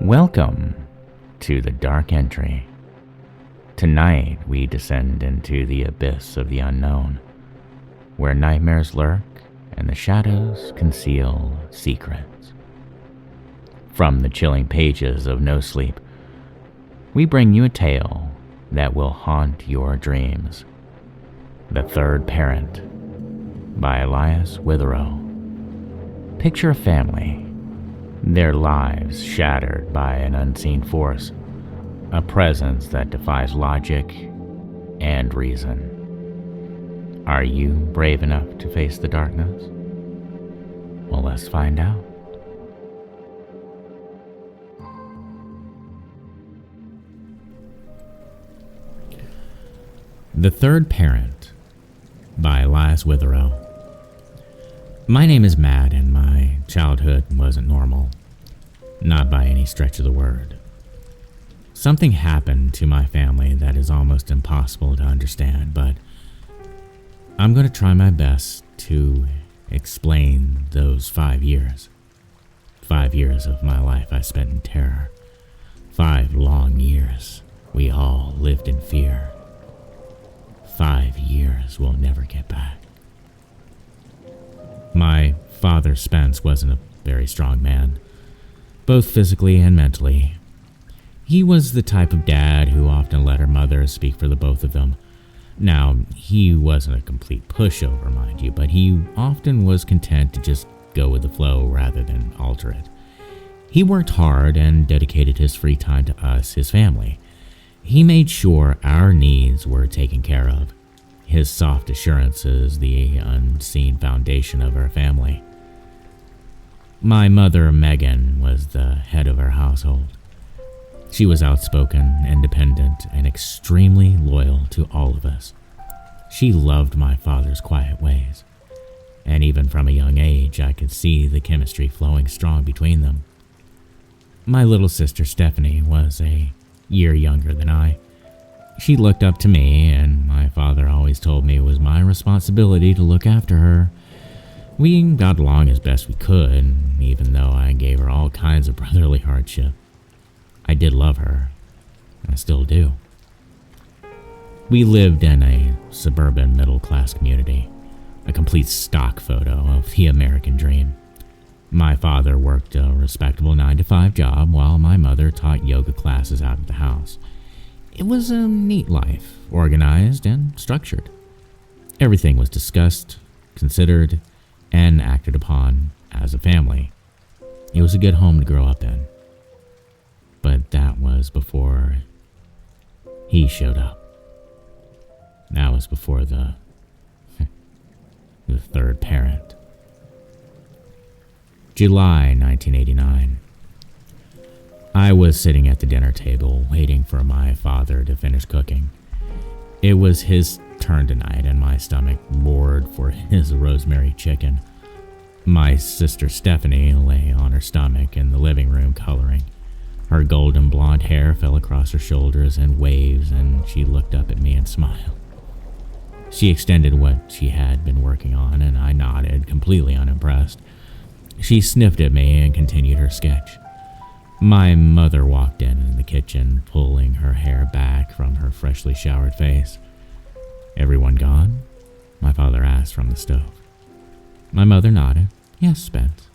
Welcome to the Dark Entry. Tonight we descend into the abyss of the unknown, where nightmares lurk and the shadows conceal secrets. From the chilling pages of Nosleep, we bring you a tale that will haunt your dreams. The Third Parent by Elias Witherow. Picture a family, their lives shattered by an unseen force, a presence that defies logic and reason. Are you brave enough to face the darkness? Well, let's find out. The Third Parent by Elias Witherow. My name is Matt, and my childhood wasn't normal. Not by any stretch of the word. Something happened to my family that is almost impossible to understand, but I'm going to try my best to explain those 5 years. 5 years of my life I spent in terror. 5 long years we all lived in fear. 5 years we'll never get back. My father, Spence, wasn't a very strong man, both physically and mentally. He was the type of dad who often let her mother speak for the both of them. Now, he wasn't a complete pushover, mind you, but he often was content to just go with the flow rather than alter it. He worked hard and dedicated his free time to us, his family. He made sure our needs were taken care of. His soft assurances, the unseen foundation of our family. My mother, Megan, was the head of our household. She was outspoken, independent, and extremely loyal to all of us. She loved my father's quiet ways, and even from a young age, I could see the chemistry flowing strong between them. My little sister, Stephanie, was a year younger than I. She looked up to me, and my father always told me it was my responsibility to look after her. We got along as best we could, even though I gave her all kinds of brotherly hardship. I did love her. I still do. We lived in a suburban middle-class community, a complete stock photo of the American dream. My father worked a respectable 9-to-5 job while my mother taught yoga classes out of the house. It was a neat life, organized and structured. Everything was discussed, considered, and acted upon as a family. It was a good home to grow up in. But that was before he showed up. That was before the third parent. July 1989. I was sitting at the dinner table waiting for my father to finish cooking. It was his turn tonight, and my stomach roared for his rosemary chicken. My sister Stephanie lay on her stomach in the living room coloring. Her golden blonde hair fell across her shoulders in waves, and she looked up at me and smiled. She extended what she had been working on, and I nodded, completely unimpressed. She sniffed at me and continued her sketch. My mother walked in the kitchen, pulling her hair back from her freshly showered face. "Everyone gone?" my father asked from the stove. My mother nodded. "Yes, Spence.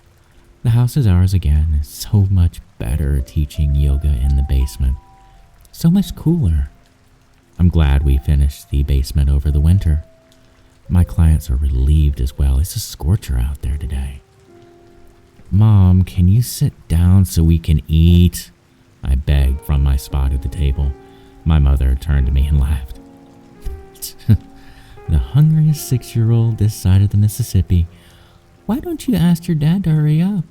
The house is ours again. It's so much better teaching yoga in the basement. So much cooler. I'm glad we finished the basement over the winter. My clients are relieved as well. It's a scorcher out there today." "Mom, can you sit down so we can eat?" I begged from my spot at the table. My mother turned to me and laughed. "The hungriest 6-year-old this side of the Mississippi. Why don't you ask your dad to hurry up?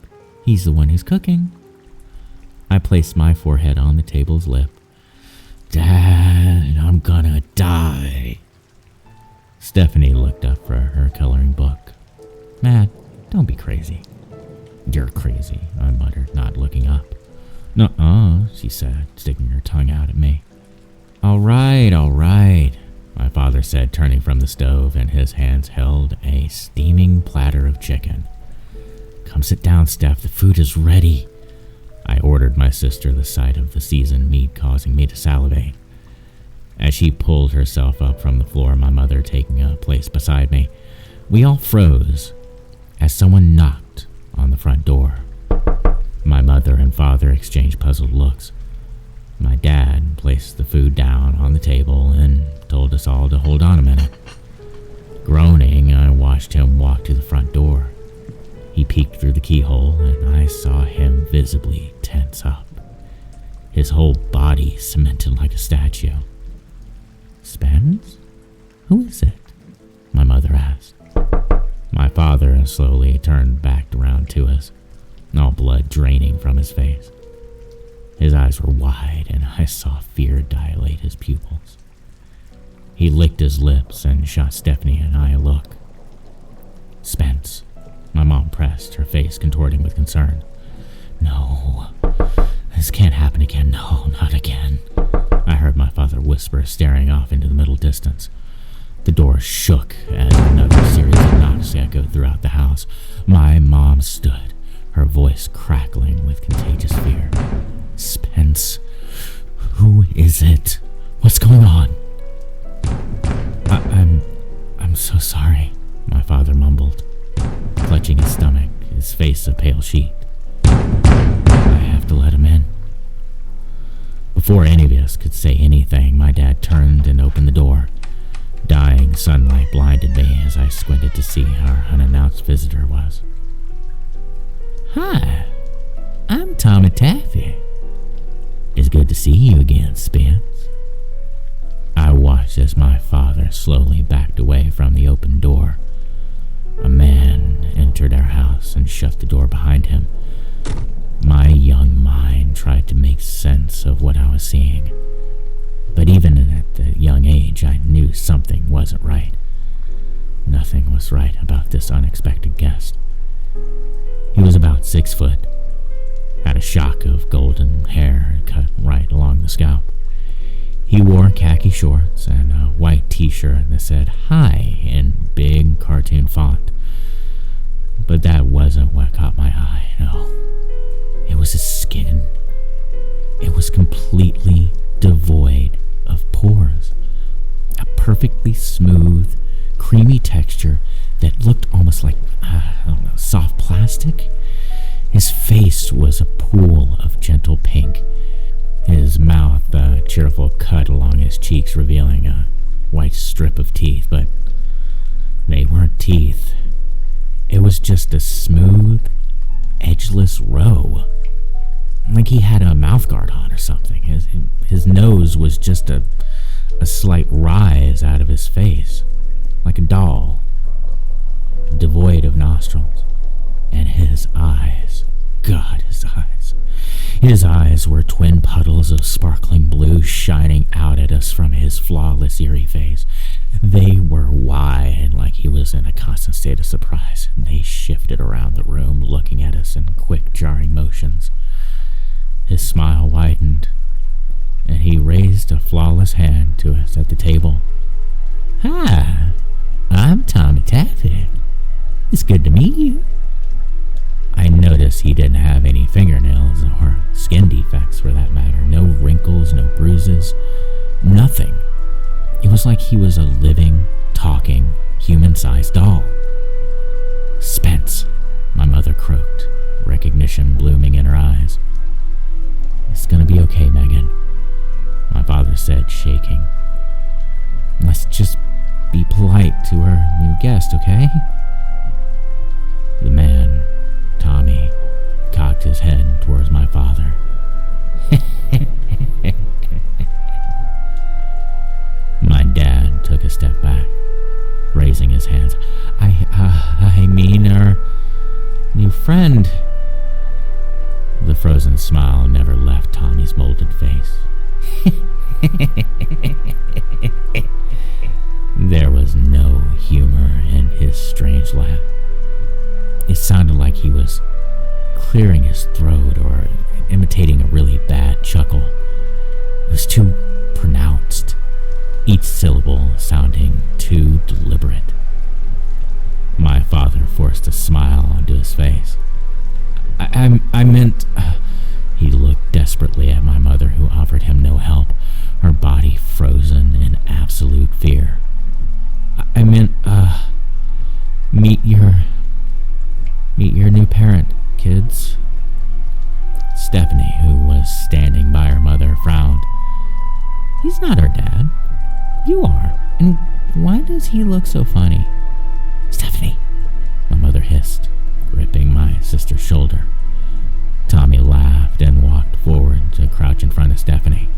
He's the one who's cooking." I placed my forehead on the table's lip. "Dad, I'm gonna die." Stephanie looked up for her coloring book. "Matt, don't be crazy." "You're crazy," I muttered, not looking up. "Nuh-uh," she said, sticking her tongue out at me. All right, my father said, turning from the stove, and his hands held a steaming platter of chicken. "Come sit down, Steph. The food is ready." I ordered my sister, the sight of the seasoned meat causing me to salivate. As she pulled herself up from the floor, my mother taking a place beside me, we all froze as someone knocked on the front door. My mother and father exchanged puzzled looks. My dad placed the food down on the table and told us all to hold on a minute. Groaning, I watched him walk to the front door. He peeked through the keyhole, and I saw him visibly tense up, his whole body cemented like a statue. "Spence? Who is it?" my mother asked. My father slowly turned back around to us, all blood draining from his face. His eyes were wide, and I saw fear dilate his pupils. He licked his lips and shot Stephanie and I a look. "Spence," my mom pressed, her face contorting with concern. "No, this can't happen again. No, not again," I heard my father whisper, staring off into the middle distance. The door shook as another series of knocks echoed throughout the house. My mom stood, her voice crackling with contagious fear. "Spence, who is it? What's going on?" I'm so sorry," my father mumbled, clutching his stomach, his face a pale sheet. "I have to let him in." Before any of us could say anything, my dad turned and opened the door. Dying sunlight blinded me as I squinted to see our unannounced visitor was. "Hi, I'm Tommy Taffy. It's good to see you again, Spence." I watched as my father slowly backed away from the open door. A man entered our house and shut the door behind him. My young mind tried to make sense of what I was seeing. But even at the young age, I knew something wasn't right. Nothing was right about this unexpected guest. He was about 6 foot, had a shock of golden hair cut right along the scalp. He wore khaki shorts and a white t-shirt that said "Hi" in big cartoon font. But that wasn't what caught my eye, no. It was his skin. It was completely devoid of pores. A perfectly smooth, creamy texture that looked almost like, soft plastic. His face was a pool of gentle pink. His mouth, a cheerful cut along his cheeks, revealing a white strip of teeth, but they weren't teeth. It was just a smooth, edgeless row. Like he had a mouthguard on or something. His nose was just a slight rise out of his face, like a doll, devoid of nostrils. And his eyes, God, his eyes. His eyes were twin puddles of sparkling blue shining out at us from his flawless, eerie face. They were wide, like he was in a constant state of surprise, and they shifted around the room, looking at us in quick, jarring motions. His smile widened, and he raised a flawless hand to us at the table. "Hi, I'm Tommy Taffy. It's good to meet you." I noticed he didn't have any fingernails or skin defects for that matter. No wrinkles, no bruises, nothing. It was like he was a living, talking, human-sized doll. "Spence," my mother croaked, recognition blooming in her eyes. "It's gonna be okay, Megan," my father said, shaking. "Let's just be polite to our new guest, okay?" The man, Tommy, cocked his head towards my father. My dad took a step back, raising his hands. I mean, our new friend." The frozen smile never left Tommy's molded face. There was no humor in his strange laugh. It sounded like he was clearing his throat or imitating a really bad chuckle. It was too pronounced, each syllable sounding too deliberate. My father forced a smile onto his face. I meant, he not her dad. You are. And why does he look so funny?" "Stephanie," my mother hissed, gripping my sister's shoulder. Tommy laughed and walked forward to crouch in front of Stephanie.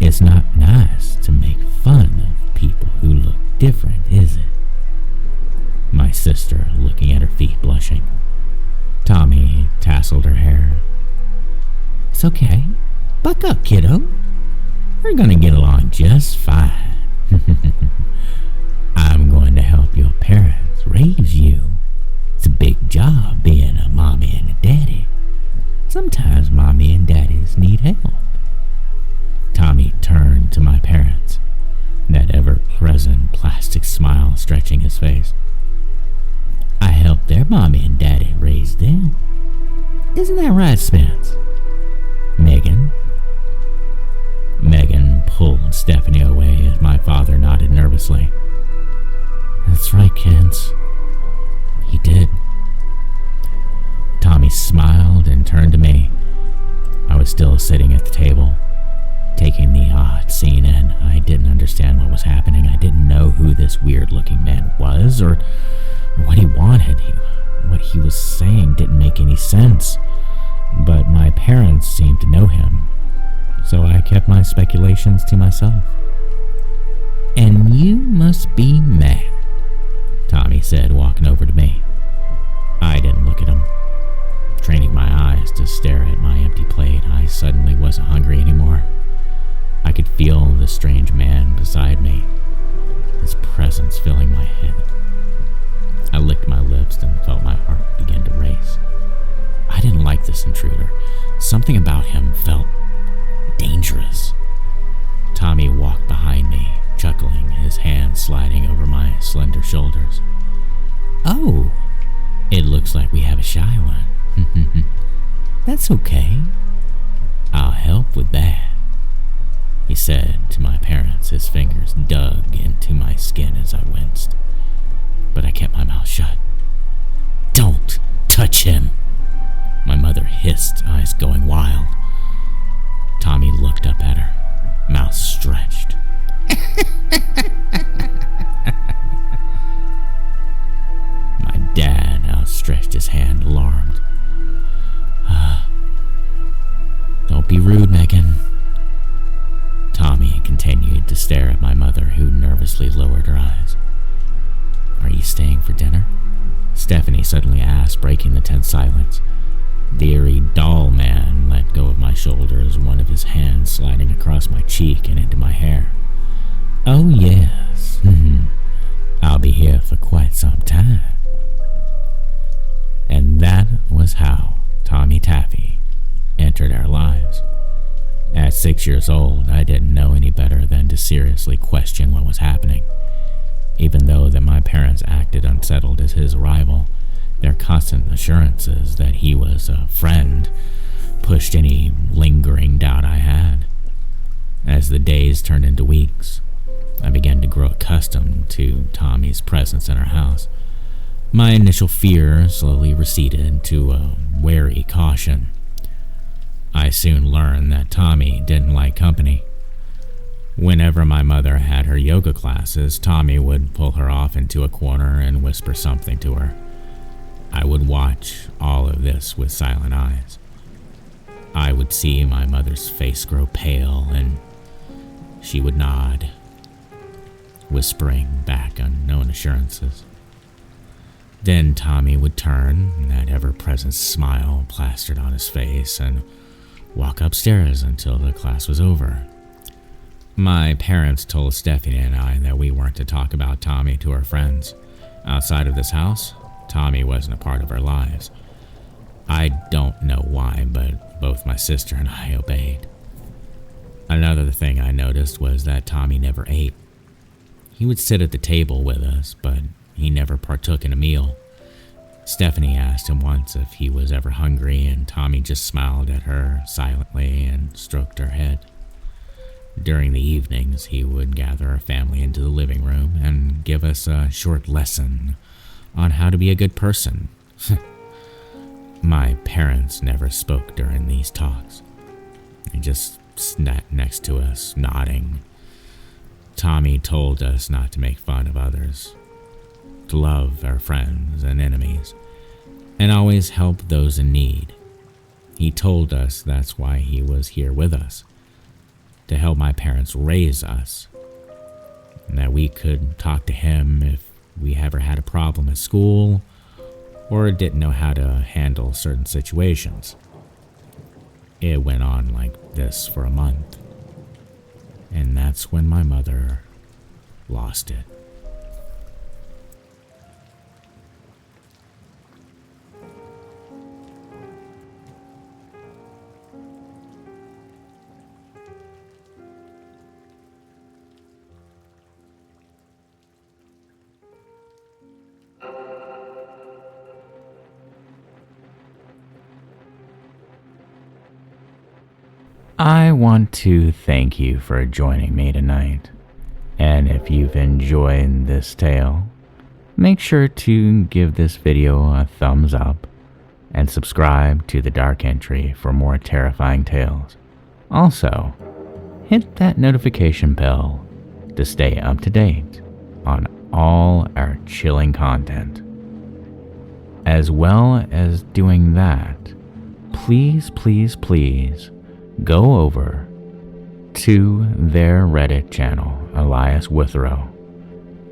"It's not nice to make fun of people who look different, is it?" My sister looking at her feet, blushing. Tommy tasseled her hair. "It's okay. Buck up, kiddo. We're gonna get along just fine. I'm going to help your parents raise you. It's a big job being a mommy and a daddy. Sometimes mommy and daddies need help." Tommy turned to my parents, that ever-present plastic smile stretching his face. "I helped their mommy and daddy raise them. Isn't that right, Spence? Megan?" Megan pulled Stephanie away as my father nodded nervously. "That's right, kids. He did." Tommy smiled and turned to me. I was still sitting at the table, taking the odd scene in. I didn't understand what was happening. I didn't know who this weird-looking man was or what he wanted. What he was saying didn't make any sense, but my parents seemed to know him, so I kept my speculations to myself. "And you must be mad," Tommy said, walking over to me. I didn't look at him. Training my eyes to stare at my empty plate, I suddenly wasn't hungry anymore. I could feel the strange man beside me, his presence filling my head. I licked my lips and felt my heart begin to race. I didn't like this intruder. Something about him felt dangerous. Tommy walked behind me, chuckling, his hand sliding over my slender shoulders. "Oh, it looks like we have a shy one. That's okay. I'll help with that," he said to my parents. His fingers dug into my skin as I winced, but I kept my mouth shut. "Don't touch him," my mother hissed, eyes going wild. Tommy looked up at her, mouth stretched. My dad outstretched his hand, alarmed. "Don't be rude, Megan." Tommy continued to stare at my mother, who nervously lowered her eyes. "Are you staying for dinner?" Stephanie suddenly asked, breaking the tense silence. The eerie doll man let go of my shoulders, one of his hands sliding across my cheek and into my hair. "Oh, yes. I'll be here for quite some time." And that was how Tommy Taffy entered our lives. At 6 years old, I didn't know any better than to seriously question what was happening. Even though that my parents acted unsettled at his arrival, their constant assurances that he was a friend pushed any lingering doubt I had. As the days turned into weeks, I began to grow accustomed to Tommy's presence in our house. My initial fear slowly receded to a wary caution. I soon learned that Tommy didn't like company. Whenever my mother had her yoga classes, Tommy would pull her off into a corner and whisper something to her. I would watch all of this with silent eyes. I would see my mother's face grow pale, and she would nod, whispering back unknown assurances. Then Tommy would turn, that ever-present smile plastered on his face, and walk upstairs until the class was over. My parents told Stephanie and I that we weren't to talk about Tommy to our friends. Outside of this house, Tommy wasn't a part of our lives. I don't know why, but both my sister and I obeyed. Another thing I noticed was that Tommy never ate. He would sit at the table with us, but he never partook in a meal. Stephanie asked him once if he was ever hungry, and Tommy just smiled at her silently and stroked her head. During the evenings, he would gather our family into the living room and give us a short lesson on how to be a good person. My parents never spoke during these talks. They just sat next to us, nodding. Tommy told us not to make fun of others, to love our friends and enemies, and always help those in need. He told us that's why he was here with us, to help my parents raise us, and that we could talk to him if we ever had a problem at school or didn't know how to handle certain situations. It went on like this for a month, and that's when my mother lost it. I want to thank you for joining me tonight, and if you've enjoyed this tale, make sure to give this video a thumbs up and subscribe to the Dark Entry for more terrifying tales. Also, hit that notification bell to stay up to date on all our chilling content. As well as doing that, please go over to their Reddit channel, Elias Witherow,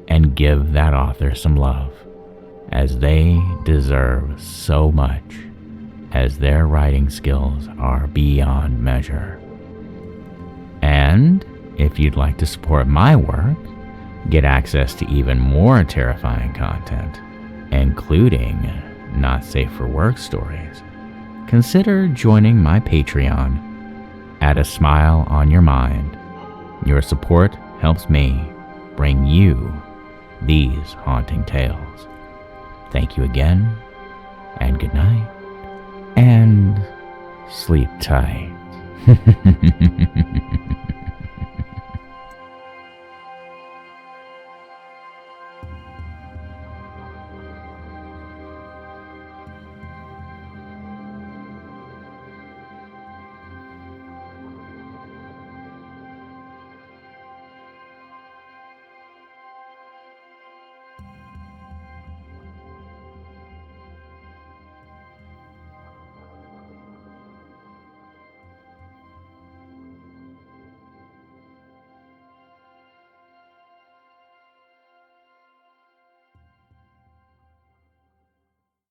and give that author some love, as they deserve so much, as their writing skills are beyond measure. And if you'd like to support my work, get access to even more terrifying content, including not safe for work stories, consider joining my Patreon at ASmileonYourMind. Your support helps me bring you these haunting tales. Thank you again, and good night, and sleep tight.